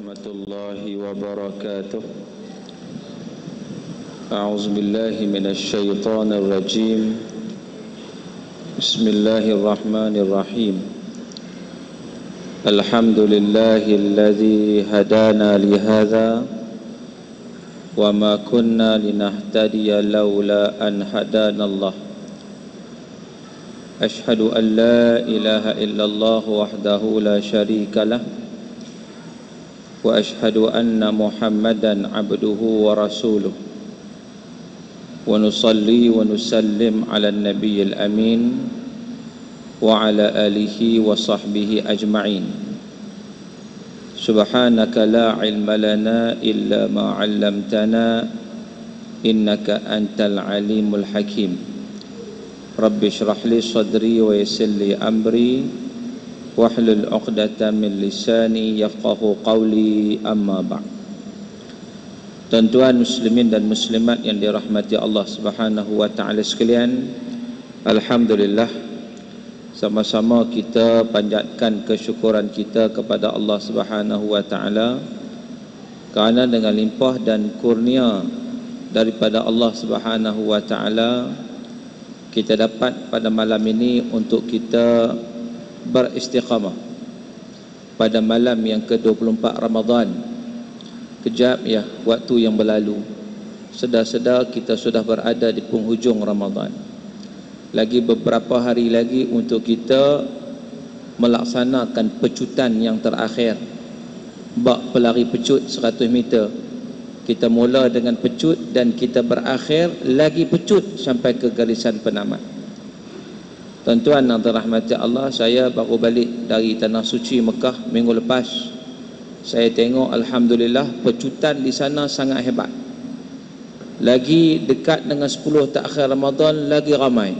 warahmatullahi wabarakatuh. A'udzu billahi minasy syaithanir rajim. Bismillahirrahmanirrahim. Alhamdulillahilladzi hadana li hadza wa ma kunna linahtadiya laula an hadanallah. Ashhadu an la ilaha illallah wahdahu la syarika lah wa ashhadu anna Muhammadan abduhu wa rasuluh wa nusalli wa nusallim ala nabiyyil amin wa ala alihi wa sahbihi ajma'in. Subhanaka la ilma lana illa ma 'allamtana innaka antal alimul hakim. Rabbi shrah li sadri wa yassir li amri wahlul 'uqdatam min lisani yafqahu qawli, amma ba'd. Tuan-tuan muslimin dan muslimat yang dirahmati Allah Subhanahu wa taala sekalian, alhamdulillah sama-sama kita panjatkan kesyukuran kita kepada Allah Subhanahu wa taala kerana dengan limpah dan kurnia daripada Allah Subhanahu wa taala kita dapat pada malam ini untuk kita beristiqamah pada malam yang ke-24 Ramadan. Kejap ya waktu yang berlalu, sedar-sedar kita sudah berada di penghujung Ramadan. Lagi beberapa hari lagi untuk kita melaksanakan pecutan yang terakhir, bak pelari pecut 100 meter. Kita mula dengan pecut dan kita berakhir lagi pecut sampai ke garisan penamat. Tuan-tuan yang dirahmati Allah, saya baru balik dari Tanah Suci Mekah minggu lepas. Saya tengok alhamdulillah pecutan di sana sangat hebat. Lagi dekat dengan 10 takhir Ramadan lagi ramai.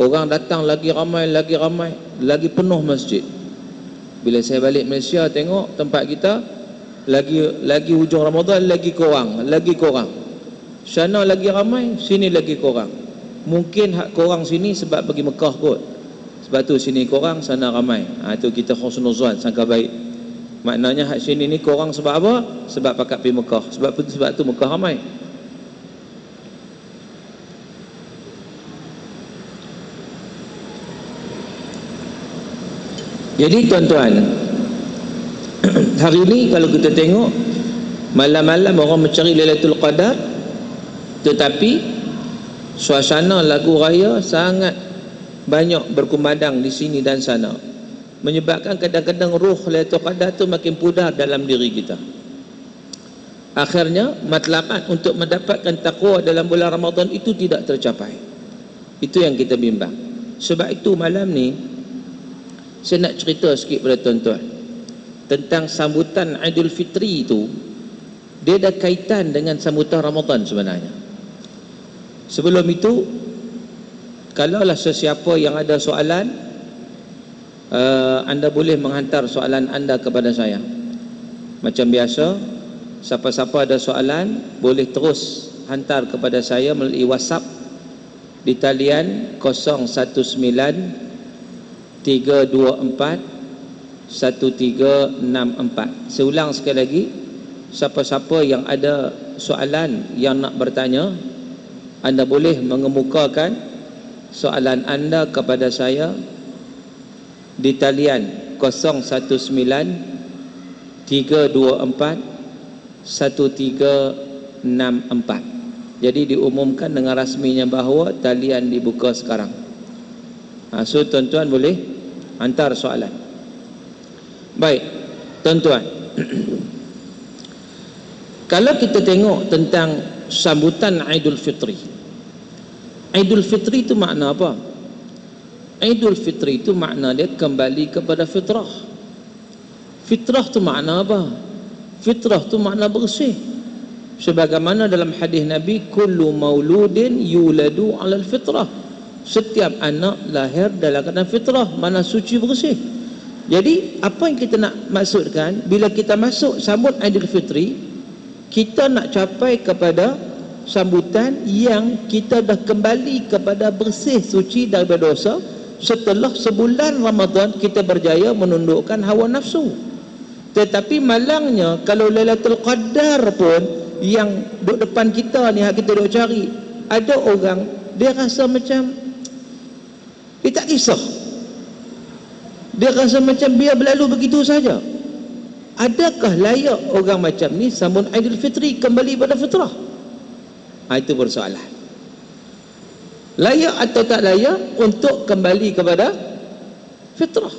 Orang datang lagi ramai, lagi penuh masjid. Bila saya balik Malaysia tengok tempat kita lagi hujung Ramadan lagi kurang. Sana lagi ramai, sini lagi kurang. Mungkin hak kurang sini sebab pergi Mekah kot. Sebab tu sini kurang, sana ramai. Itu kita husnuzan, sangka baik. Maknanya hak sini ni kurang sebab apa? Sebab pakat pergi Mekah. Sebab tu Mekah ramai. Jadi tuan-tuan, hari ini kalau kita tengok malam-malam orang mencari Lailatul Qadar, tetapi suasana lagu raya sangat banyak berkumandang di sini dan sana, menyebabkan kadang-kadang ruh Lailatul Qadar tu makin pudar dalam diri kita. Akhirnya matlamat untuk mendapatkan takwa dalam bulan Ramadan itu tidak tercapai. Itu yang kita bimbang. Sebab itu malam ni saya nak cerita sikit pada tuan-tuan tentang sambutan Aidul Fitri itu. Dia ada kaitan dengan sambutan Ramadan sebenarnya. Sebelum itu, kalaulah sesiapa yang ada soalan, anda boleh menghantar soalan anda kepada saya. Macam biasa, siapa-siapa ada soalan boleh terus hantar kepada saya melalui WhatsApp di talian 019 324 1364. Saya ulang sekali lagi, siapa-siapa yang ada soalan yang nak bertanya, anda boleh mengemukakan soalan anda kepada saya di talian 019 324 1364. Jadi diumumkan dengan rasminya bahawa talian dibuka sekarang. So tuan-tuan boleh hantar soalan. Baik, tuan-tuan. Kalau kita tengok tentang sambutan Aidul Fitri. Aidul Fitri itu makna apa? Aidul Fitri itu makna dia kembali kepada fitrah. Fitrah itu makna apa? Fitrah itu makna bersih. Sebagaimana dalam hadis Nabi, kullu mauludin yuladu 'alal fitrah. Setiap anak lahir dalam keadaan fitrah, mana suci bersih. Jadi apa yang kita nak maksudkan bila kita masuk sambut Aidil Fitri, kita nak capai kepada sambutan yang kita dah kembali kepada bersih suci daripada dosa setelah sebulan Ramadan kita berjaya menundukkan hawa nafsu. Tetapi malangnya kalau Lailatul Qadar pun yang duduk depan kita ni, hak kita duk cari, ada orang dia rasa macam dia tak kisah, dia rasa macam biar berlalu begitu saja. Adakah layak orang macam ni sambut Aidilfitri kembali pada fitrah? Itu persoalan. Layak atau tak layak untuk kembali kepada fitrah,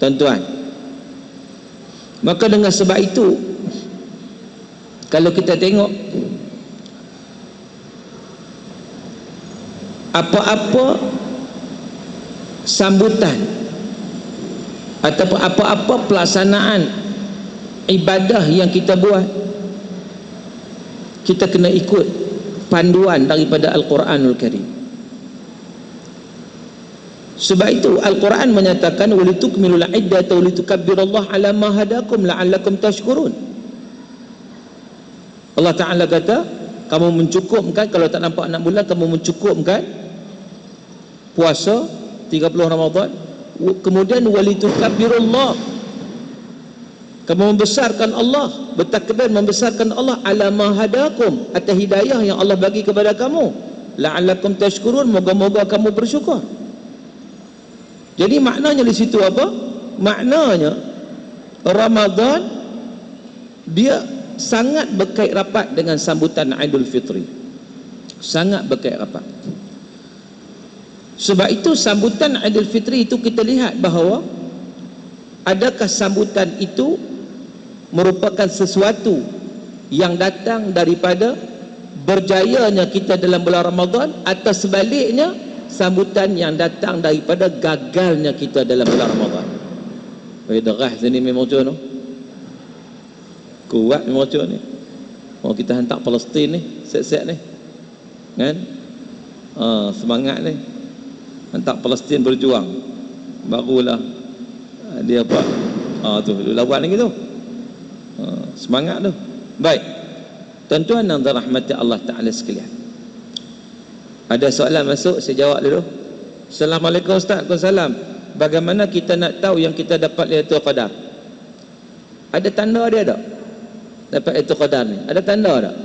tuan-tuan? Maka dengan sebab itu, kalau kita tengok apa-apa sambutan ataupun apa-apa pelaksanaan ibadah yang kita buat, kita kena ikut panduan daripada Al-Quranul Karim. Sebab itu Al-Quran menyatakan walitukmilul iddata walitukabbirullaha ala ma hadakum la'allakum tashkurun. Allah Ta'ala kata, kamu mencukupkan, kalau tak nampak 6 bulan, kamu mencukupkan puasa 30 Ramadan. Kemudian walitukabbirullaha, kamu membesarkan Allah, bertakbir membesarkan Allah ala ma hadakum, atas hidayah yang Allah bagi kepada kamu, la'allakum tashkurun, moga-moga kamu bersyukur. Jadi maknanya di situ apa? Maknanya Ramadan dia sangat berkait rapat dengan sambutan Aidilfitri, sangat berkait rapat. Sebab itu sambutan Aidilfitri itu kita lihat bahawa adakah sambutan itu merupakan sesuatu yang datang daripada berjayanya kita dalam bulan Ramadan, atau sebaliknya sambutan yang datang daripada gagalnya kita dalam bulan Ramadan. Derah sini memang macam tu, kuat memang macam ni. Mau kita hantar Palestin ni, set-set ni kan, semangat ni, hantar Palestin berjuang, barulah dia apa tu lawan lagi tu, semangat tu. Baik, tuan-tuan dan rahmati Allah Ta'ala sekalian, ada soalan masuk, saya jawab dulu. Assalamualaikum Ustaz. Waalaikumsalam. Bagaimana kita nak tahu yang kita dapat Lailatul Qadar? Ada tanda dia tak? Dapat Lailatul Qadar ni ada tanda tak?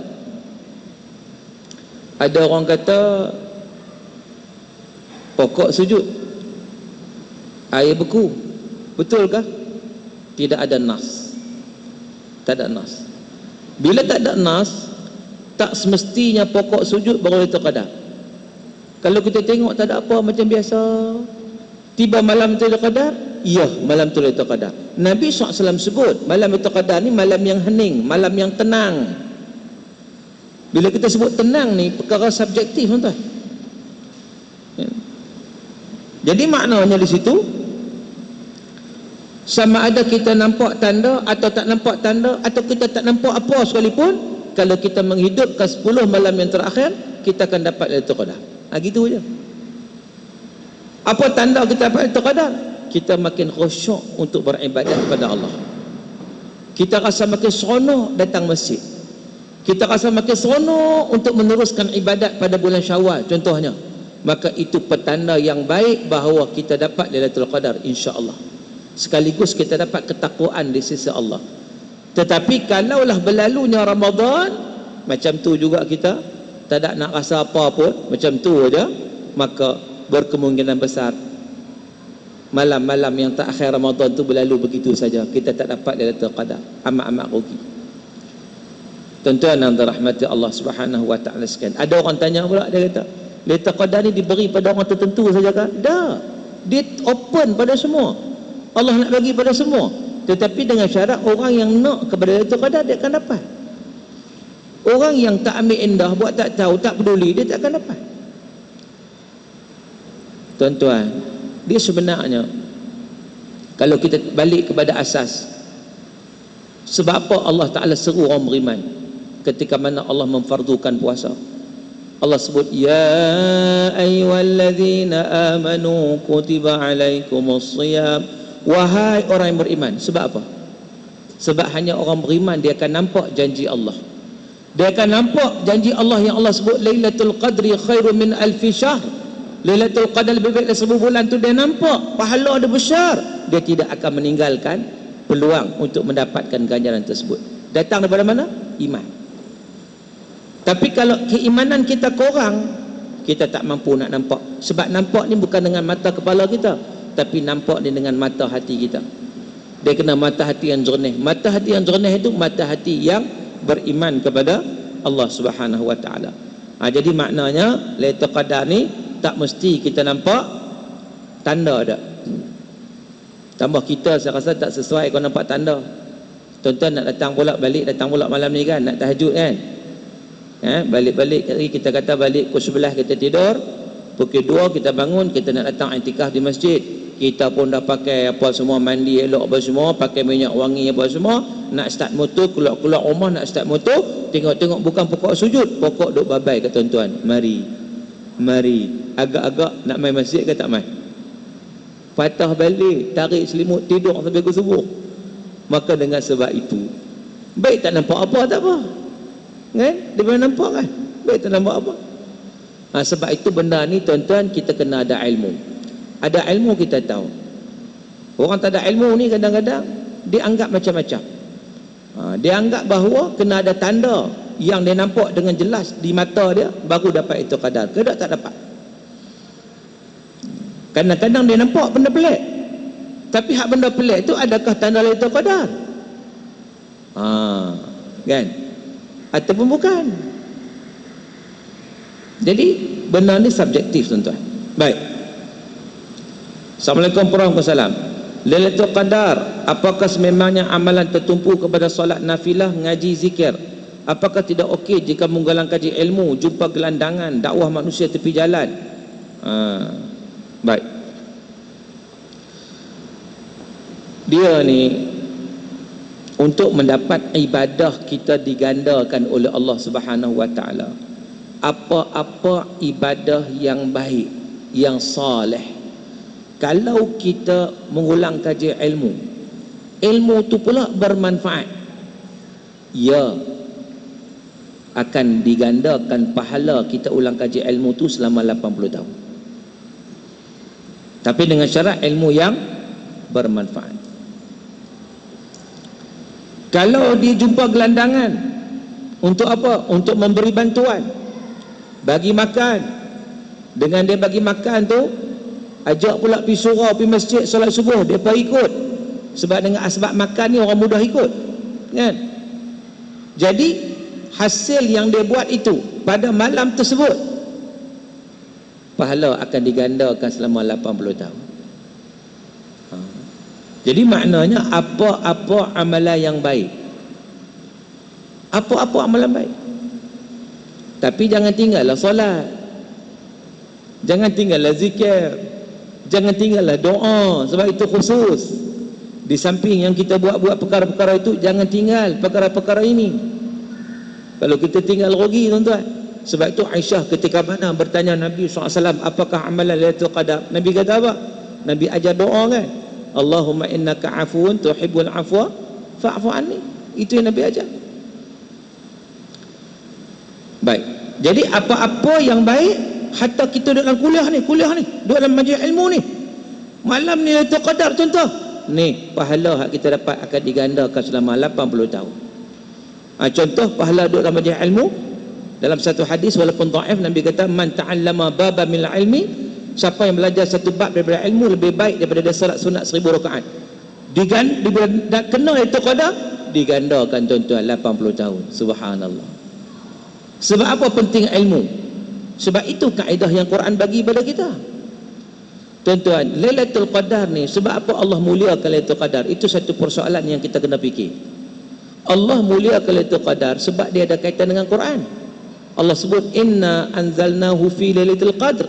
Ada orang kata pokok sujud, air beku. Betulkah? Tidak ada nas. Tak ada nas. Bila tak ada nas, tak semestinya pokok sujud baru Lailatul Qadar. Kalau kita tengok tak ada apa, macam biasa, tiba malam Lailatul Qadar, ya malam tu Lailatul Qadar. Nabi SAW sebut malam Lailatul Qadar ni malam yang hening, malam yang tenang. Bila kita sebut tenang ni perkara subjektif, tuan-tuan. Jadi maknanya di situ, sama ada kita nampak tanda atau tak nampak tanda, atau kita tak nampak apa sekalipun, kalau kita menghidupkan 10 malam yang terakhir, kita akan dapat Lailatul Qadar. Gitu je. Apa tanda kita dapat Lailatul Qadar? Kita makin khusyuk untuk beribadat kepada Allah. Kita rasa makin seronok datang masjid. Kita rasa makin seronok untuk meneruskan ibadat pada bulan Syawal contohnya. Maka itu petanda yang baik bahawa kita dapat Lailatul Qadar, insya-Allah. Sekaligus kita dapat ketakwaan di sisi Allah. Tetapi kalaulah berlalunya Ramadan, macam tu juga kita tak ada nak rasa apa pun, macam tu aja, maka berkemungkinan besar malam-malam yang tak akhir Ramadan tu berlalu begitu saja, kita tak dapat Lailatul Qadar. Amat-amat rugi. Tuan-tuan yang dirahmati Allah Subhanahu wa Ta'ala sekalian, ada orang tanya pula, dia kata Lailatul Qadar ni diberi pada orang tertentu saja kan? Dah, dia open pada semua. Allah nak bagi pada semua, tetapi dengan syarat orang yang nak kepada Lailatul Qadar dia akan dapat. Orang yang tak ambil indah, buat tak tahu, tak peduli, dia tak akan dapat. Tuan-tuan, dia sebenarnya kalau kita balik kepada asas, sebab apa Allah Ta'ala seru orang beriman ketika mana Allah memfardukan puasa? Allah sebut, ya ayyuhallazina amanu kutiba alaikumusshiyam. Wahai orang yang beriman. Sebab apa? Sebab hanya orang beriman dia akan nampak janji Allah. Dia akan nampak janji Allah yang Allah sebut Lailatul Qadri khairum min alfi syahr. Lailatul Qadar lebih baik dari 1000 bulan tu, dia nampak pahala dia besar. dia tidak akan meninggalkan peluang untuk mendapatkan ganjaran tersebut. Datang daripada mana? Iman. Tapi kalau keimanan kita kurang, kita tak mampu nak nampak. Sebab nampak ni bukan dengan mata kepala kita, tapi nampak ni dengan mata hati kita. Dia kena mata hati yang jernih. Mata hati yang jernih itu mata hati yang beriman kepada Allah Subhanahu wa taala. Jadi maknanya Lailatul Qadar ni tak mesti kita nampak tanda dah. Tambah kita saya rasa tak sesuai kalau nampak tanda. Tuan-tuan nak datang pula malam ni kan, nak tahajud kan. Balik-balik kita kata balik pukul 11 kita tidur, pukul 2 kita bangun, kita nak datang iktikaf di masjid. Kita pun dah pakai apa semua, mandi elok apa semua, pakai minyak wangi apa semua, nak start motor, keluar rumah nak start motor, tengok-tengok bukan pokok sujud, pokok duk babai ke tuan-tuan. Mari agak-agak nak main masjid ke tak main? Patah balik, tarik selimut, tidur sampai ke subuh. Maka dengan sebab itu, baik tak nampak apa tak apa kan? Dia boleh nampak kan? Baik tak nampak apa. Sebab itu benda ni tuan-tuan, kita kena ada ilmu. Ada ilmu kita tahu. Orang tak ada ilmu ni kadang-kadang dia anggap macam-macam. Dia anggap bahawa kena ada tanda yang dia nampak dengan jelas di mata dia baru dapat itu qadar. Kedok tak dapat. Kadang-kadang dia nampak benda pelik, tapi hak benda pelik tu adakah tanda Lailatul Qadar? Kan? Ataupun bukan. Jadi benda ni subjektif tuan-tuan. Baik. Assalamualaikum warahmatullahi wabarakatuh. Lailatul Qadar, apakah sememangnya amalan tertumpu kepada solat nafilah, ngaji, zikir? Apakah tidak okey jika menggalang kaji ilmu, jumpa gelandangan, dakwah manusia tepi jalan? Baik. Dia ni untuk mendapat ibadah kita digandakan oleh Allah Subhanahu wa taala. Apa-apa ibadah yang baik, yang soleh, kalau kita mengulang kaji ilmu tu pula bermanfaat, ya akan digandakan pahala kita ulang kaji ilmu tu selama 80 tahun. Tapi dengan syarat ilmu yang bermanfaat. Kalau dia jumpa gelandangan, untuk apa? Untuk memberi bantuan, bagi makan. Dengan dia bagi makan tu, ajak pula pergi surau, pergi masjid, solat subuh, dia pun ikut. Sebab dengan asbab makan ni orang mudah ikut kan? Jadi hasil yang dia buat itu pada malam tersebut, pahala akan digandakan selama 80 tahun. Jadi maknanya apa-apa amalan yang baik, apa-apa amalan baik, tapi jangan tinggallah solat, jangan tinggallah zikir, jangan tinggallah doa. Sebab itu khusus, di samping yang kita buat perkara-perkara itu, jangan tinggal perkara-perkara ini. Kalau kita tinggal rugi tuan-tuan. Sebab itu Aisyah ketika mana bertanya Nabi SAW, apakah amalan Lailatul Qadar? Nabi kata apa? Nabi ajar doa kan, Allahumma innaka afuun tuhibbul afwa fa'fu anni. Itu yang Nabi ajar. Baik. Jadi apa-apa yang baik, hatta kita dalam kuliah ni, dalam majlis ilmu ni, malam ni Lailatul Qadar contoh, ni pahala hak kita dapat akan digandakan selama 80 tahun. Contoh pahala duduk dalam majlis ilmu, dalam satu hadis walaupun dhaif, Nabi kata man ta'allama baba min ilmi, siapa yang belajar satu bab daripada ilmu lebih baik daripada dia salat sunat 1000 rakaat. Kena itu qadar, digandakan tuan-tuan 80 tahun. Subhanallah. Sebab apa penting ilmu? Sebab itu kaedah yang Quran bagi pada kita. Tuan-tuan, Lailatul Qadar ni, sebab apa Allah muliakan Lailatul Qadar? Itu satu persoalan yang kita kena fikir. Allah muliakan Lailatul Qadar sebab dia ada kaitan dengan Quran. Allah sebut inna anzalnahu fi lailatul qadr,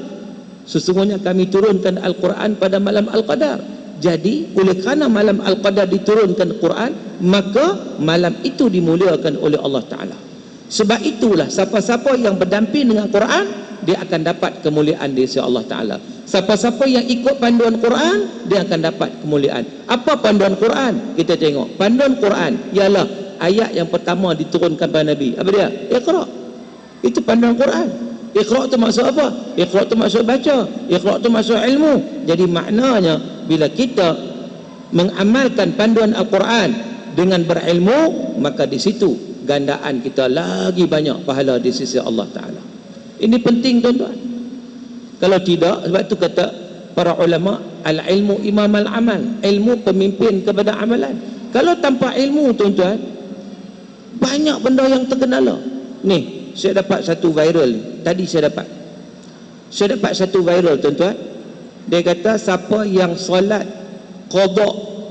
sesungguhnya kami turunkan Al-Quran pada malam Al-Qadar. Jadi oleh kerana malam Al-Qadar diturunkan Quran, maka malam itu dimuliakan oleh Allah Ta'ala. Sebab itulah siapa-siapa yang berdamping dengan Quran, dia akan dapat kemuliaan di sisi Allah Ta'ala. Siapa-siapa yang ikut panduan Quran, dia akan dapat kemuliaan. Apa panduan Quran? Kita tengok panduan Quran ialah ayat yang pertama diturunkan pada Nabi. Apa dia? Iqra. Itu panduan Quran. Iqra tu maksud apa? Iqra tu maksud baca, Iqra tu maksud ilmu. Jadi maknanya bila kita mengamalkan panduan Al-Quran dengan berilmu, maka di situ gandaan kita lagi banyak pahala di sisi Allah Ta'ala. Ini penting tuan-tuan. Kalau tidak, sebab itu kata para ulama, al-ilmu imam al-amal, ilmu pemimpin kepada amalan. Kalau tanpa ilmu tuan-tuan, banyak benda yang terkenala. Ni, saya dapat satu viral ni. Tadi saya dapat satu viral tuan-tuan. Dia kata siapa yang solat qada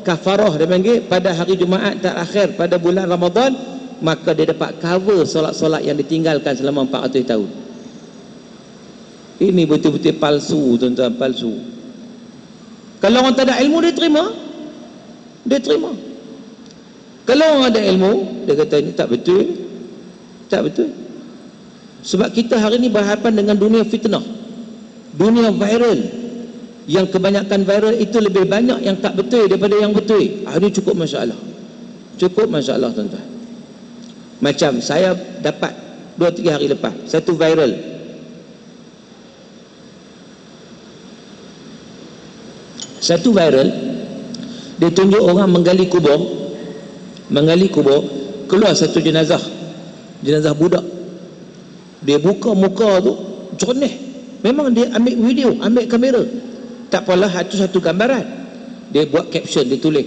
kafarah, dia panggil, pada hari Jumaat terakhir pada bulan Ramadan, maka dia dapat cover solat-solat yang ditinggalkan selama 400 tahun. Ini betul-betul palsu tuan-tuan, palsu. Kalau orang tak ada ilmu, dia terima. Kalau orang ada ilmu, dia kata ini tak betul. Tak betul. Sebab kita hari ini berhadapan dengan dunia fitnah, dunia viral, yang kebanyakan viral itu lebih banyak yang tak betul daripada yang betul. Ini cukup masalah. Cukup masalah tuan-tuan. Macam saya dapat 2-3 hari lepas satu viral. Satu viral, dia tunjuk orang menggali kubur, keluar satu jenazah budak. Dia buka muka tu jernih. Memang dia ambil video, ambil kamera. Tak apalah, itu satu gambaran. Dia buat caption, dia tulis,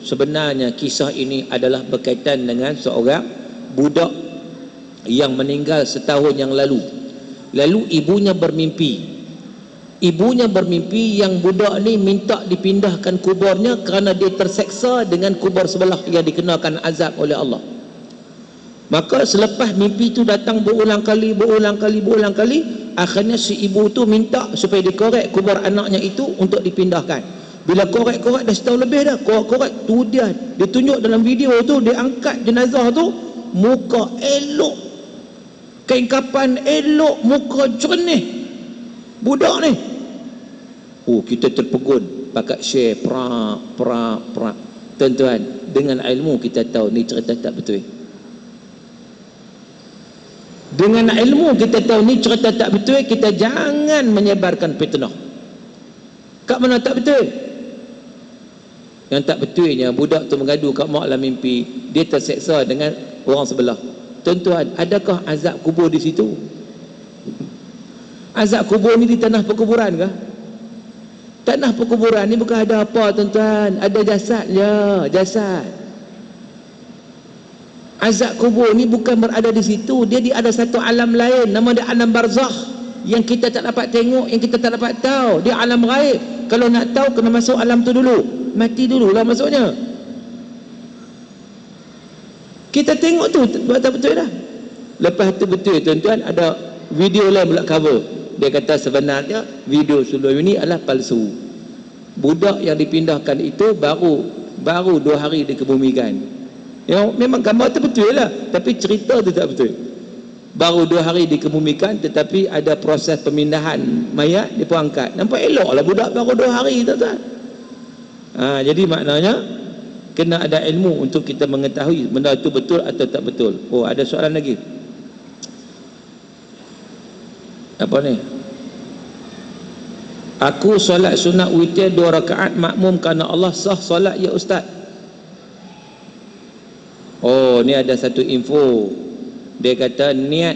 sebenarnya kisah ini adalah berkaitan dengan seorang budak yang meninggal setahun yang lalu. Lalu ibunya bermimpi yang budak ni minta dipindahkan kuburnya kerana dia terseksa dengan kubur sebelah yang dikenakan azab oleh Allah. Maka selepas mimpi itu datang berulang kali, akhirnya si ibu tu minta supaya dikorek kubur anaknya itu untuk dipindahkan. Bila korek dah setahun lebih dah, korek tu dia tunjuk dalam video tu, dia angkat jenazah tu, muka elok, kain kapan elok, muka jernih budak ni. Oh, kita terpegun, pakat share pra. Tuan-tuan, dengan ilmu kita tahu ni cerita tak betul. Dengan ilmu kita tahu ni cerita tak betul, kita jangan menyebarkan fitnah. Kat mana tak betul? Yang tak betulnya, budak tu mengadu kat mak dalam mimpi, dia terseksa dengan orang sebelah. Tuan-tuan, adakah azab kubur di situ? Azab kubur ni di tanah perkuburan kah? Tanah perkuburan ni bukan ada apa tuan-tuan, ada jasadnya, jasad. Azab kubur ni bukan berada di situ, dia ada satu alam lain, nama dia alam barzakh, yang kita tak dapat tengok, yang kita tak dapat tahu. Dia alam gaib. Kalau nak tahu kena masuk alam tu dulu, mati dulu lah masuknya. Kita tengok tu betul dah. Lepas tu betul tuan-tuan, ada video lain pula cover. Dia kata sebenarnya video sebelum ini adalah palsu. Budak yang dipindahkan itu baru 2 hari dikebumikan. Ya, memang gambar tu betul lah, tapi cerita tu tak betul. Baru 2 hari dikebumikan, tetapi ada proses pemindahan mayat, dia pun angkat. Nampak elok lah budak baru 2 hari tuan-tuan. Jadi maknanya kena ada ilmu untuk kita mengetahui benda itu betul atau tak betul. Oh, ada soalan lagi. Apa ni? Aku solat sunat witir 2 rakaat makmum kerana Allah, sah solat ya ustaz? Oh, ni ada satu info. Dia kata niat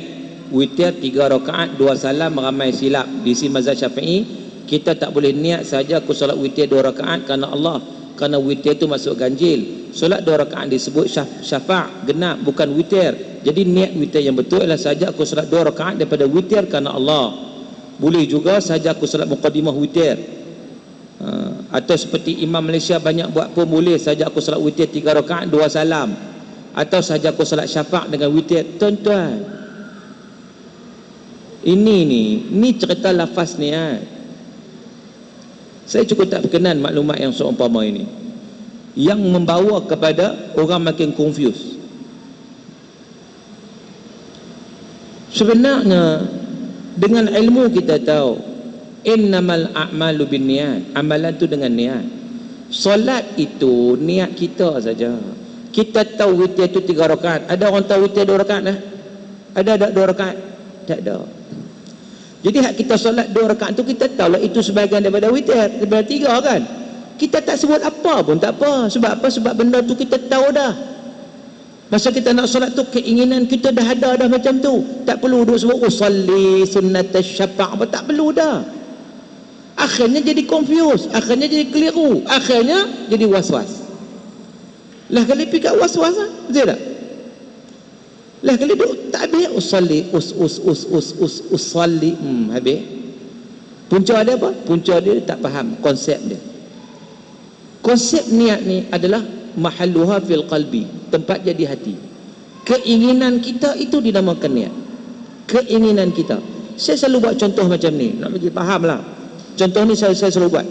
witir 3 rakaat 2 salam ramai silap. Di sini mazhab Syafi'i, kita tak boleh niat saja aku solat witir 2 rakaat kerana Allah, kerana witir itu masuk ganjil. Solat 2 rakaat disebut syafa' genap, bukan witir. Jadi niat witir yang betul adalah saja aku solat 2 rakaat daripada witir kerana Allah. Boleh juga saja aku solat muqaddimah witir. Atau seperti Imam Malaysia banyak buat pun boleh saja aku solat witir 3 rakaat 2 salam. Atau saja aku solat syafa' dengan witir. Tuan-tuan, ini cerita lafaz niat. Saya cukup tak berkenan maklumat yang seumpama ini, yang membawa kepada orang makin confused. Sebenarnya dengan ilmu kita tahu innamal a'malu binniyat, amalan tu dengan niat. Solat itu niat kita saja. Kita tahu witir itu 3 rakaat. Ada orang tahu witir 2 rakaat dah? Ada 2 rakaat? Tak ada. Jadi hak kita solat 2 rakaat tu kita tahu lah itu sebahagian daripada witir, daripada 3 kan. Kita tak sebut apa pun tak apa. Sebab apa? Sebab benda tu kita tahu dah. Masa kita nak solat tu, keinginan kita dah ada dah macam tu. Tak perlu duk sebut usalli sunnat syafa' apa, tak perlu dah. Akhirnya jadi confused, akhirnya jadi keliru, akhirnya jadi was-was. Lah kali pergi kat was-was lah, betul tak? Lah kali duk tak habis usalli usalli habis. Punca dia apa? Punca dia tak faham konsep dia. Konsep niat ni adalah mahalluha fil qalbi, tempat jadi hati. Keinginan kita itu dinamakan niat. Keinginan kita. Saya selalu buat contoh macam ni, nak bagi faham lah. Contoh ni saya selalu buat,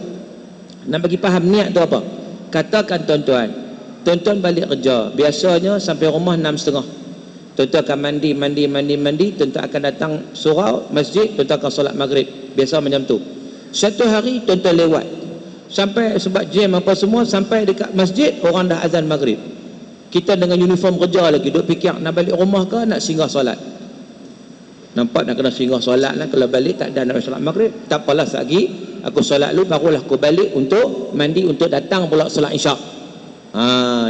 nak bagi faham niat tu apa. Katakan tuan-tuan balik kerja, biasanya sampai rumah 6.30. Tuan-tuan akan mandi, tuan-tuan akan datang surau masjid, tuan-tuan akan solat maghrib. Biasa macam tu. Satu hari tuan-tuan lewat, sampai sebab jam apa semua, sampai dekat masjid orang dah azan maghrib. Kita dengan uniform kerja lagi, duk fikir nak balik rumah ke nak singgah solat. Nampak nak kena singgah solat lah. Kalau balik tak ada nak solat maghrib, tak apalah, lagi aku solat dulu barulah aku balik untuk mandi untuk datang pula solat isyak.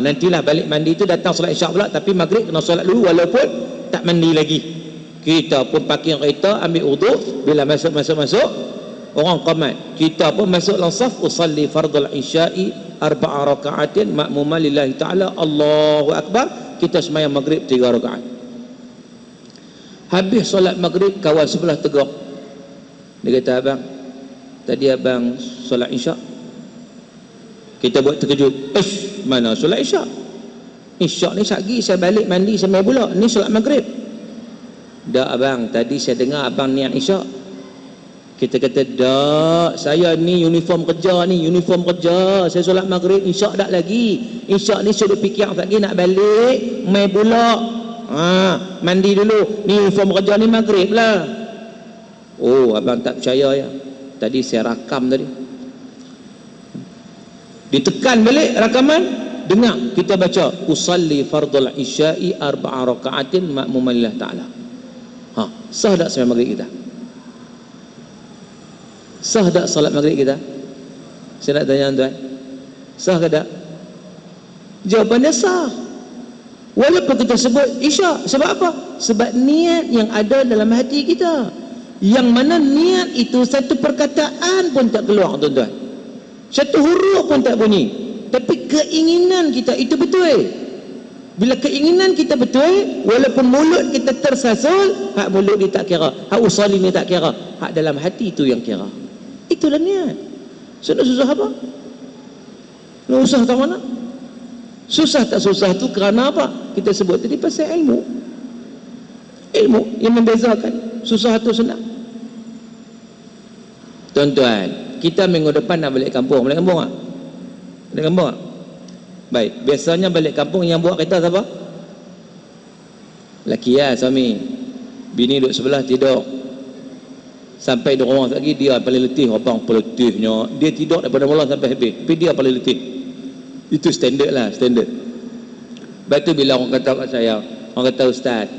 Nantilah balik mandi tu datang solat isyak pula, tapi maghrib kena solat dulu walaupun tak mandi lagi. Kita pun parking kereta, ambil uduk, bila masuk orang qamat, kita pun masuk dalam saf, usalli fardul isya'i 4 raka'atin ma'muma lillahi ta'ala, Allahu akbar. Kita sembahyang maghrib 3 rakaat. Habis solat maghrib, kawan sebelah tegur. Dia kata, abang, tadi abang solat isyak. Kita buat terkejut. Mana solat isyak? Isyak ni sagi saya balik mandi sampai pula, ni solat maghrib. Dak abang, tadi saya dengar abang niat isyak. Kita kata, dak, saya ni uniform kerja, saya solat maghrib, isyak dak lagi. Isyak ni sudah fikir lagi nak balik mai pula. Mandi dulu, ni uniform kerja ni maghrib lah. Oh, abang tak percaya ya, tadi saya rakam tadi. Ditekan balik rakaman, dengar kita baca usalli fardul isya'i 4 raka'atin ma'muman lillah ta'ala. Sah tak sembahyang maghrib kita? Sah tak salat maghrib kita? Saya nak tanya tuan, sah ke tak? Jawapannya sah. Walaupun kita sebut isyak. Sebab apa? Sebab niat yang ada dalam hati kita, yang mana niat itu satu perkataan pun tak keluar tuan-tuan, satu huruf pun tak bunyi, tapi keinginan kita itu betul. Bila keinginan kita betul, walaupun mulut kita tersasul, hak mulut ni tak kira, hak usali ni tak kira, hak dalam hati itu yang kira. Itulah niat. So nak susah apa? Nak usah tak mana? Susah tak susah tu kerana apa? Kita sebut tadi pasal ilmu. Ilmu yang membezakan susah atau senang. Tuan-tuan, kita minggu depan nak balik kampung. Balik kampung tak? Balik kampung tak? Baik, biasanya balik kampung yang buat kereta siapa? Laki ya, suami. Bini duduk sebelah tidur. Sampai di rumah lagi dia paling letih. Abang peletihnya, dia tidur daripada mula sampai habis, tapi dia paling letih. Itu standard lah, standard. Lepas tu bila orang kata kat saya, orang kata, ustaz,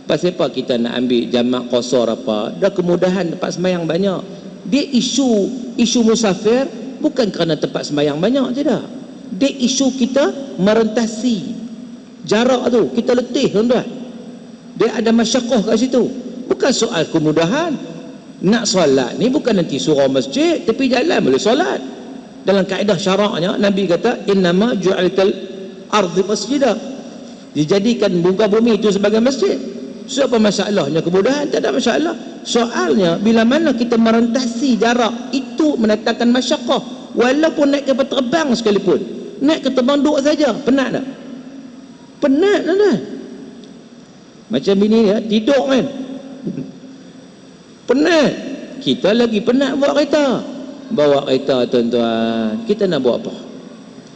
pasal apa kita nak ambil jamak qasar apa? Dah kemudahan tempat sembahyang banyak. Dia isu musafir bukan kerana tempat sembahyang banyak, tidak. Dia isu kita merentasi jarak tu, kita letih tuan-tuan. Dia ada masyaqqah kat situ. Bukan soal kemudahan. Nak solat ni bukan nanti surau masjid, tepi jalan boleh solat. Dalam kaedah syaraknya Nabi kata innama ju'alatil ardi masjidah, dijadikan muka bumi itu sebagai masjid. So apa masalahnya kemudahan? Tak ada masalah. Soalnya bila mana kita merentasi jarak, itu mendatangkan masyaqqah. Walaupun naik kapal terbang sekalipun, naik kapal terbang duduk saja, penat tak? Penat tak? Macam bini ya, tidur kan, penat. Kita lagi penat bawa kereta. Bawa kereta tuan-tuan, kita nak buat apa?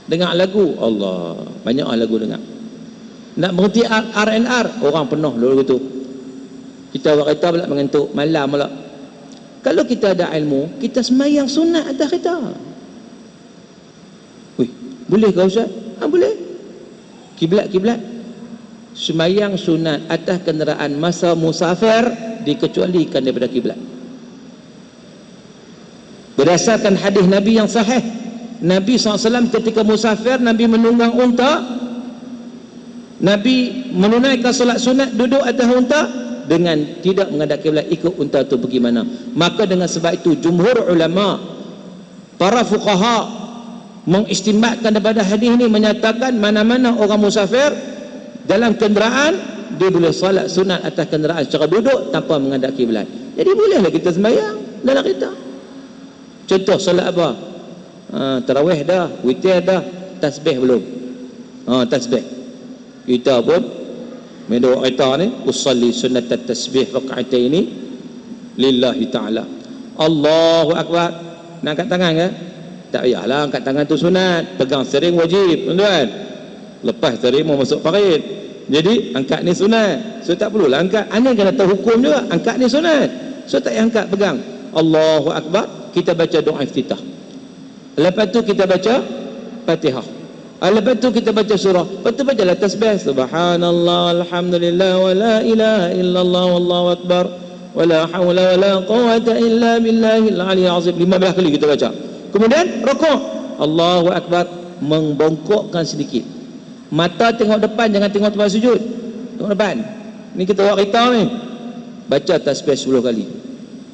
Dengar lagu, Allah, banyak lagu dengar. Nak berhenti R&R, orang penuh lagu tu. Kita bawa kereta pula mengantuk, malam pula. Kalau kita ada ilmu, kita sembahyang sunat atas kereta. Boleh ke ustaz? Boleh. Kiblat sembahyang sunat atas kenderaan masa musafir dikecualikan daripada kiblat. Berdasarkan hadis Nabi yang sahih, Nabi SAW ketika musafir, Nabi menunggang unta, Nabi menunaikan solat sunat duduk atas unta dengan tidak menghadap kiblat, ikut unta itu pergi mana. Maka dengan sebab itu jumhur ulama, para fuqaha mengistimbatkan daripada hadis ini, menyatakan mana-mana orang musafir dalam kenderaan, dia boleh solat sunat atas kenderaan secara duduk tanpa menghadap kiblat. Jadi bolehlah kita sembahyang dalam kereta. Contoh solat apa? Tarawih dah, witir dah, tasbih belum? Tasbih. Kita pun mendoa kita ni, usalli sunat at-tasbih raka'ataini lillahi ta'ala. Allahu akbar. Nak angkat tangan ke? Tak payahlah angkat tangan tu sunat, pegang steering wajib, tuan-tuan. Lepas steering mau masuk parit. Jadi angkat ni sunat. So tak perlulah angkat. Ana kena tahu hukum juga. Angkat ni sunat. So tak payah angkat, pegang. Allahu akbar, kita baca doa iftitah. Lepas tu kita baca Fatihah. Lepas tu kita baca surah. Lepas tu bacalah tasbih. Subhanallah, alhamdulillah, wa la ilaha illallah, wallahu akbar, wa la hawla wa la quwwata illa billahil aliyyil azim. 15 kali kita baca. Kemudian rukuk. Allahu akbar, membongkokkan sedikit. Mata tengok depan, jangan tengok tempat sujud. Tengok depan. Ni kita buat kita ni. Baca tasbih 10 kali.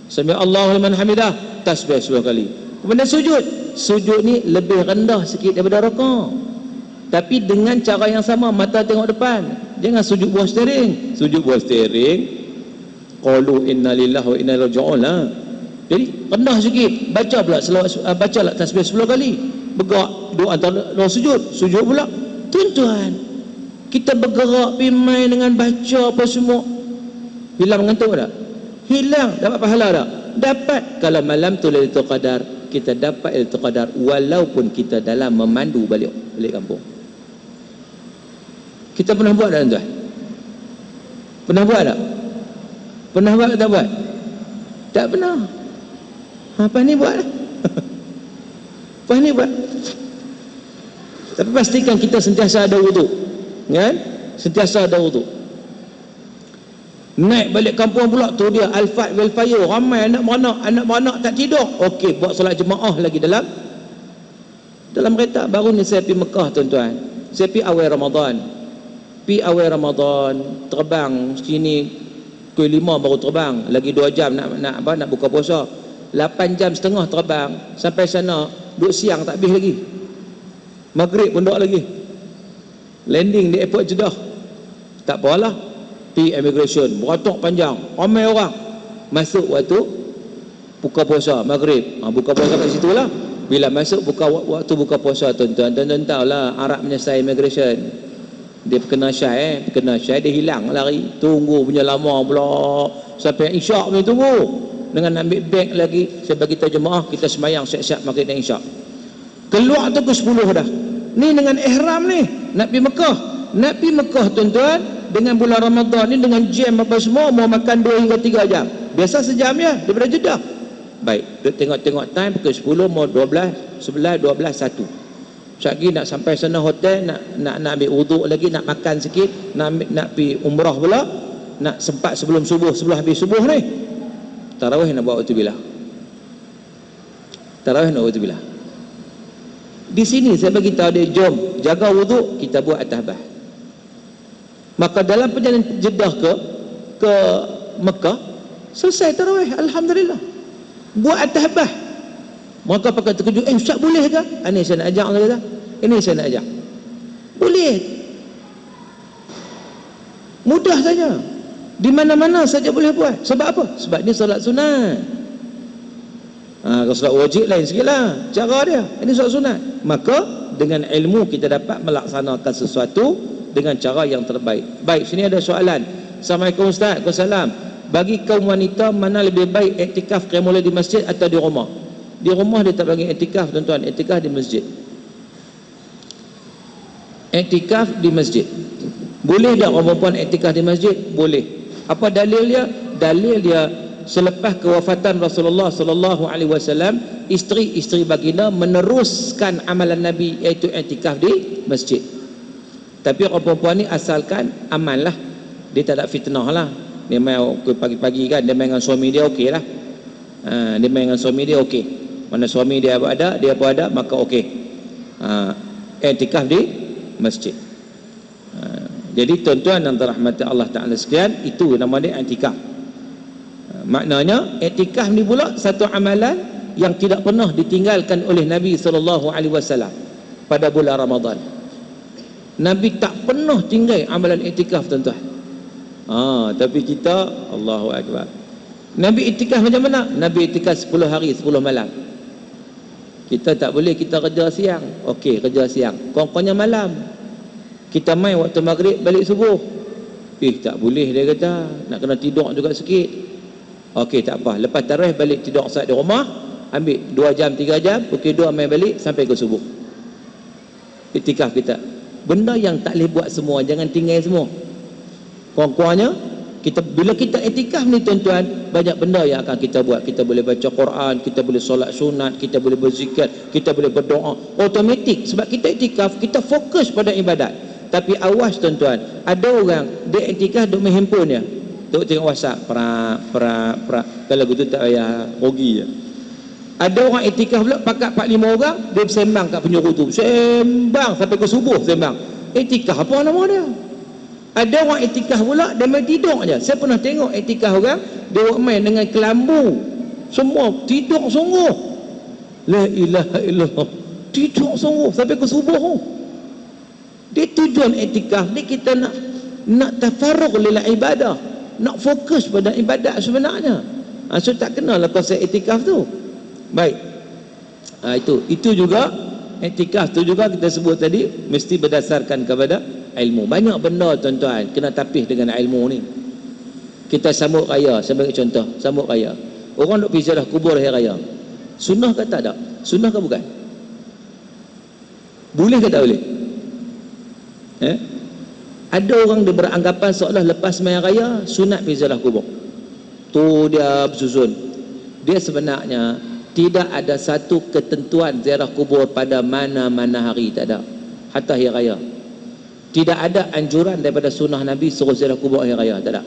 Sami Allahu liman hamidah, tasbih 10 kali. Kemudian sujud. Sujud ni lebih rendah sikit daripada rukuk. Tapi dengan cara yang sama, mata tengok depan. Jangan sujud bawah steering. Sujud bawah steering, qalu inna lillahi wa inna ilaihi raji'un lah. Jadi rendah sikit. Baca pula bacalah tasbih 10 kali. Bergerak doa antara sujud. Sujud pula. Tuan-tuan, kita bergerak pergi main dengan baca apa semua, hilang mengantuk tak? Hilang. Dapat pahala tak? Dapat. Kalau malam tu Lailatul Qadar, kita dapat Lailatul Qadar walaupun kita dalam memandu balik kampung. Kita pernah buat tak, tuan? Pernah buat tak? Pernah buat tak buat? Tak pernah. Apa ni buat? Apa ni buat? Tapi pastikan kita sentiasa ada wuduk, kan? Sentiasa ada wuduk. Naik balik kampung pula tu dia al-fat wal fire, ramai anak beranak tak tidur. Okey, buat solat jemaah lagi dalam kereta. Baru ni saya pergi Mekah, tuan-tuan. Saya pergi awal Ramadan. Terbang sini pukul 5 baru terbang, lagi 2 jam nak buka puasa. 8 jam setengah terbang sampai sana, duduk siang tak habis lagi. Maghrib pun duduk lagi. Landing di airport Jeddah. Tak apalah, pergi immigration, beratok panjang, ramai orang. Masuk waktu buka puasa maghrib. Buka puasa kat situ lah. Bila masuk waktu buka puasa, tuan-tuan tahulah Arab menyelesai immigration. Dia kena syai, dia hilang lari. Tunggu punya lama pula sampai isyak punya tunggu. Dengan ambil beg lagi. Saya bagi tahu jemaah, kita sembahyang siap-siap maghrib dan isyak. Keluar tu ke 10 dah. Ni dengan ihram ni, nak pergi Mekah. Nak pergi Mekah, tuan-tuan, dengan bulan Ramadan ni, dengan jam apa semua, mau makan 2 hingga 3 jam. Biasa sejam ya, daripada Jeddah. Baik, tengok time, pukul 10, mau 12, 11, 12, 1. Sekejap nak sampai sana hotel, nak ambil wuduk lagi, nak makan sikit, nak pergi umrah pula, nak sempat sebelum subuh, sebelum habis subuh ni. Tarawih nak buat waktu bila? Tarawih nak waktu bila? Di sini saya bagi tahu dia, jom jaga wuduk, kita buat at-tahbah. Maka dalam perjalanan Jeddah ke Mekah, selesai tarawih, alhamdulillah. Buat at-tahbah. Maka pakai terkejut, ustaz boleh ke? Ini saya nak ajak kata. Ini saya nak ajak. Boleh. Mudah saja. Di mana-mana saja boleh buat. Sebab apa? Sebab ni solat sunat. Kalau solat wajib lain sikit lah cara dia. Ini solat sunat. Maka dengan ilmu kita dapat melaksanakan sesuatu dengan cara yang terbaik. Baik, sini ada soalan. Assalamualaikum Ustaz. Waalaikumsalam. Bagi kaum wanita, mana lebih baik iktikaf qiyamul lail di masjid atau di rumah? Di rumah dia tak bagi iktikaf, tuan-tuan. Iktikaf di masjid. Iktikaf di masjid. Boleh tak orang perempuan iktikaf di masjid? Boleh. Apa dalil dia? Dalil dia, selepas kewafatan Rasulullah sallallahu alaihi wasallam, isteri-isteri baginda meneruskan amalan Nabi, iaitu iktikaf di masjid. Tapi orang perempuan ni asalkan aman lah, dia tak ada fitnah lah. Dia main pagi-pagi kan, dia main dengan suami dia, okey lah. Dia main dengan suami dia, okey. Mana suami dia apa ada, maka okey. I'tikaf di masjid. Jadi tuan-tuan dan rahmati Allah Ta'ala sekalian, itu nama dia i'tikaf. Maknanya i'tikaf ni pula satu amalan yang tidak pernah ditinggalkan oleh Nabi SAW pada bulan Ramadan. Nabi tak pernah tinggal amalan i'tikaf, tuan-tuan. Tapi kita, Allahu Akbar, Nabi i'tikaf macam mana? Nabi i'tikaf 10 hari 10 malam. Kita tak boleh, kita kerja siang. Okey, kerja siang, kurang-kurangnya malam kita main waktu maghrib balik subuh. Tak boleh, dia kata nak kena tidur juga sikit. Okey, tak apa, lepas tarawih balik tidur saat di rumah, ambil 2 jam 3 jam, pukul 2 main balik sampai ke subuh. Iktikaf kita. Benda yang tak boleh buat semua, jangan tinggal semua. Kurang-kurangnya kita, bila kita iktikaf ni tuan-tuan, banyak benda yang akan kita buat. Kita boleh baca Quran, kita boleh solat sunat, kita boleh berzikir, kita boleh berdoa. Automatik, sebab kita iktikaf, kita fokus pada ibadat. Tapi awas tuan-tuan, ada orang dia iktikaf duk main handphone dia, duk tengok WhatsApp, kalau gitu tak payah, rugi je. Ada orang iktikaf pula pakat 4-5 orang, dia bersembang kat penjuru tu, sembang sampai ke subuh sembang. Iktikaf apa nama dia? Ada orang iktikaf pula dia main tidur je. Saya pernah tengok iktikaf orang, dia main dengan kelambu, semua tidur sungguh. La ilaha illallah, tidur sungguh sampai ke subuh. Dia tujuan iktikaf ni kita nak tafarruq lil ibadah, nak fokus pada ibadat sebenarnya. So tak kenalah konsep iktikaf tu. Baik. Itu juga iktikaf tu juga kita sebut tadi mesti berdasarkan kepada ilmu. Banyak benda tuan-tuan kena tapis dengan ilmu ni. Kita sambut raya, saya bagi contoh, sambut raya. Orang duk pergi ziarah kubur hari raya. Sunnah ke tak ada? Sunnah ke bukan? Boleh ke tak boleh? Ada orang dia beranggapan seolah lepas sembahyang raya sunat pergi ziarah kubur. Tu dia bersusun. Dia sebenarnya tidak ada satu ketentuan ziarah kubur pada mana-mana hari, tak ada. Hatta hari raya. Tidak ada anjuran daripada sunnah Nabi suruh ziarah kubur hari raya, tak ada.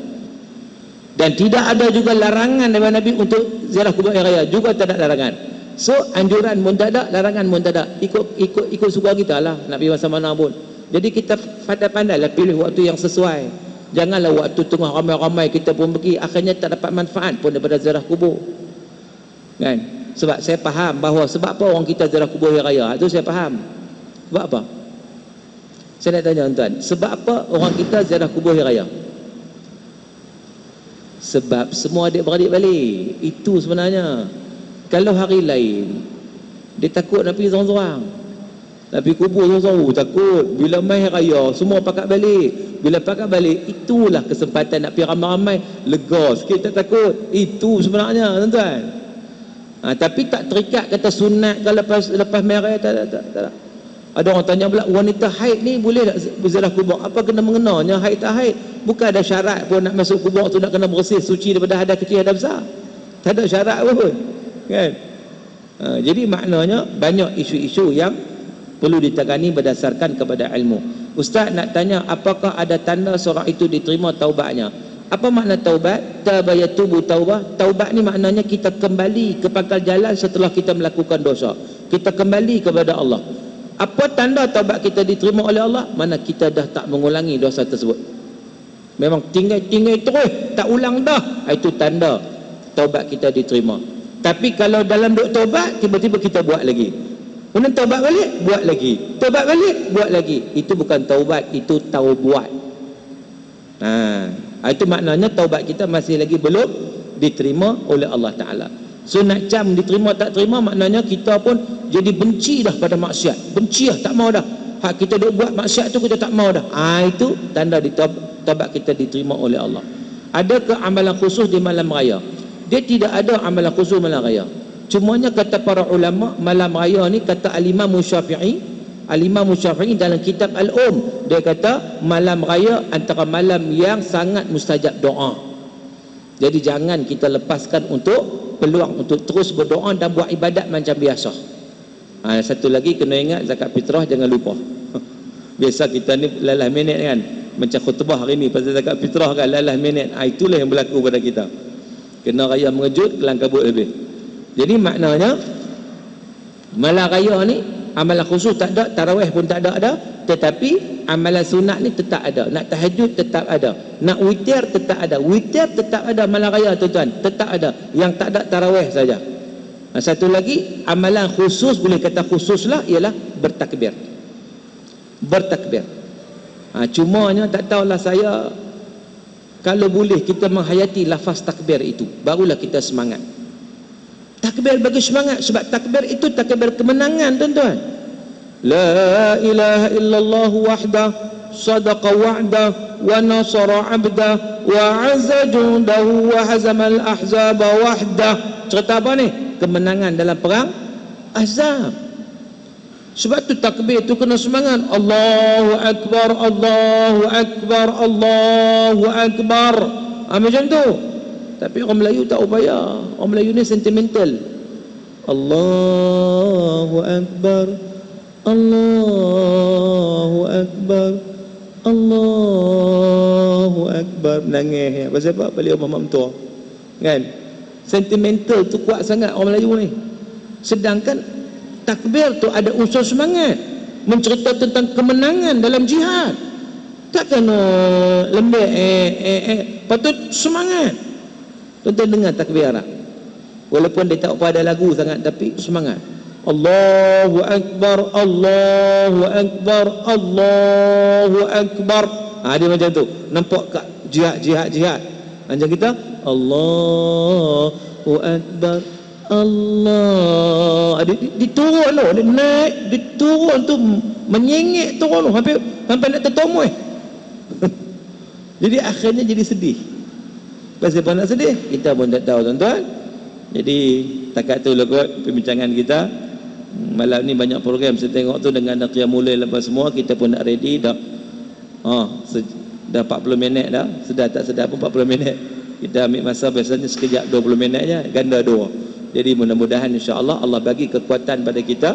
Dan tidak ada juga larangan daripada Nabi untuk ziarah kubur hari raya, juga tak ada larangan. So anjuran pun tak ada, larangan pun tak ada. Ikut suka kita lah nak pergi masa mana pun. Jadi kita pandai-pandailah pilih waktu yang sesuai. Janganlah waktu tengah ramai-ramai kita pun pergi, akhirnya tak dapat manfaat pun daripada ziarah kubur. Kan? Sebab saya faham bahawa sebab apa orang kita ziarah kubur hari raya, itu saya faham. Sebab apa? Saya nak tanya tuan, sebab apa orang kita ziarah kubur hari raya? Sebab semua adik-beradik balik. Itu sebenarnya. Kalau hari lain dia takut nak pergi seorang-seorang, tapi kubur seorang-seorang takut. Bila mai raya semua pakat balik. Bila pakat balik, itulah kesempatan nak pergi ramai-ramai, lega sikit, tak takut. Itu sebenarnya tuan-tuan. Tapi tak terikat kata sunat kalau lepas mai raya, tak. Ada orang tanya pula, wanita haid ni boleh tak berziarah kubur? Apa kena mengenanya haid tak haid? Bukan ada syarat pun nak masuk kubur tu nak kena bersih suci daripada hadas kecil hadas besar. Tak ada syarat pun. Kan? Jadi maknanya banyak isu-isu yang perlu ditegani berdasarkan kepada ilmu. Ustaz nak tanya, apakah ada tanda seorang itu diterima taubatnya? Apa makna taubat? Tabayatubu taubah. Taubat ni maknanya kita kembali ke pangkal jalan setelah kita melakukan dosa. Kita kembali kepada Allah. Apa tanda taubat kita diterima oleh Allah? Mana kita dah tak mengulangi dosa tersebut. Memang tinggal terus, tak ulang dah. Itu tanda taubat kita diterima. Tapi kalau dalam duk taubat, tiba-tiba kita buat lagi. Kemudian taubat balik, buat lagi. Taubat balik, buat lagi. Itu bukan taubat, itu taubat. Itu maknanya taubat kita masih lagi belum diterima oleh Allah Ta'ala. So nak cam diterima tak terima, maknanya kita pun jadi benci dah pada maksiat. Benci dah, tak mau dah. Kita duk buat maksiat tu kita tak mau dah. Itu tanda taubat kita diterima oleh Allah. Adakah amalan khusus di malam raya? Dia tidak ada amalan khusus malam raya. Cumanya kata para ulama, malam raya ni kata Al-Imam Syafi'i dalam kitab Al-Um, dia kata malam raya antara malam yang sangat mustajab doa. Jadi jangan kita lepaskan untuk peluang untuk terus berdoa dan buat ibadat macam biasa. Satu lagi kena ingat zakat fitrah, jangan lupa. Biasa kita ni lalah minit kan, macam khutbah hari ni pasal zakat fitrah kan, lalah minit. Itulah yang berlaku pada kita. Kena raya mengejut, kelang kabut lebih. Jadi maknanya malam raya ni Amalan khusus tak ada, tarawih pun tak ada, tetapi amalan sunat ni tetap ada. Nak tahajud tetap ada, nak witir tetap ada. Witir tetap ada malam raya tuan-tuan, tetap ada. Yang tak ada tarawih saja. Satu lagi amalan khusus, boleh kata khusus lah, ialah bertakbir. Bertakbir. Cumanya tak tahulah saya, kalau boleh kita menghayati lafaz takbir itu, barulah kita semangat. Takbir bagi semangat, sebab takbir itu takbir kemenangan tuan-tuan. La ilaha illallah wahdah sadaqa wa'dah wa nasara 'abdah wa 'azza jundahu wa hazamal ahzaba wahdah. Cerita apa ni? Kemenangan dalam perang Ahzab. Sebab tu takbir tu kena semangat. Allahu akbar, Allahu akbar, Allahu akbar. Macam tu. Tapi orang Melayu tak upaya. Orang Melayu ni sentimental. Allahu akbar, Allahu akbar, Allahu akbar. Nangis. Pasal apa? Balik rumah mak mentua. Kan? Sentimental tu kuat sangat orang Melayu ni. Sedangkan takbir tu ada unsur semangat, mencerita tentang kemenangan dalam jihad. Tak kena lembek patut semangat. Tuan-tuan dengar takbir Arab, walaupun dia tak ada lagu sangat, tapi semangat. Allahu akbar, Allahu akbar, Allahu akbar. Dia macam tu. Nampak kat jihad. Macam kita Allahu akbar, Allah. Diturun tu, dia naik, diturun tu, menyengit turun tu, hampir nak tertomoy. Jadi akhirnya jadi sedih. Pasal apa nak sedih? Kita pun tak tahu tuan-tuan. Jadi takat tu lah kot perbincangan kita. Malam ni banyak program saya tengok tu, dengan qiyamul lail lepas semua, kita pun nak ready dah. Dah 40 minit dah. Sedar tak sedar pun 40 minit. Kita ambil masa biasanya sekejap 20 minit je, ganda 2. Jadi mudah-mudahan insya-Allah Allah bagi kekuatan pada kita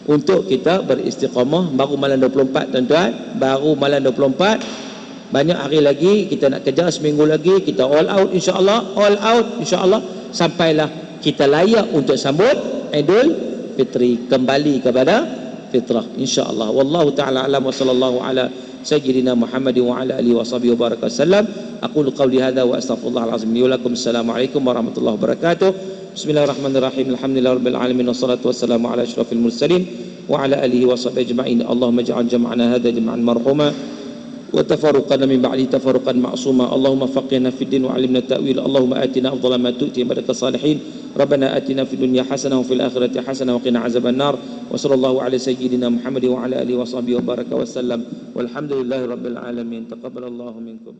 untuk kita beristiqamah. Baru malam 24 tuan-tuan, baru malam 24. Banyak hari lagi kita nak kejar, seminggu lagi kita all out insya-Allah, all out insya-Allah, sampailah kita layak untuk sambut Idul Fitri, kembali kepada fitrah insya-Allah. Wallahu taala alam wa sallallahu ala sayyidina Muhammad wa ala alihi washabihi wa baraka wasallam. Aqulu qawli hadza wa astaghfirullahal azim li wa lakum. Assalamualaikum warahmatullahi wabarakatuh. Bismillahirrahmanirrahim. Alhamdulillahirabbil alamin wassalatu wassalamu ala asyrafil mursalin wa ala alihi washabihi ajma'in. Allahumma ij'al jam'ana hadza jam'an marhuma wa tafarruqana min ba'di tafarruqan ma'suma. Allahumma faqihna fid din wa 'allimna ta'wil. Allahumma atina afdhala ma tu'ti ibadaka salihin. Rabbana atina fid dunya hasanah wa fil akhirati hasanah wa qina 'adzaban nar. Wa sallallahu ala sayyidina Muhammad wa ala alihi wa sahbihi wa baraka wa sallam. Walhamdulillahi rabbil alamin. Taqabbalallahu minkum.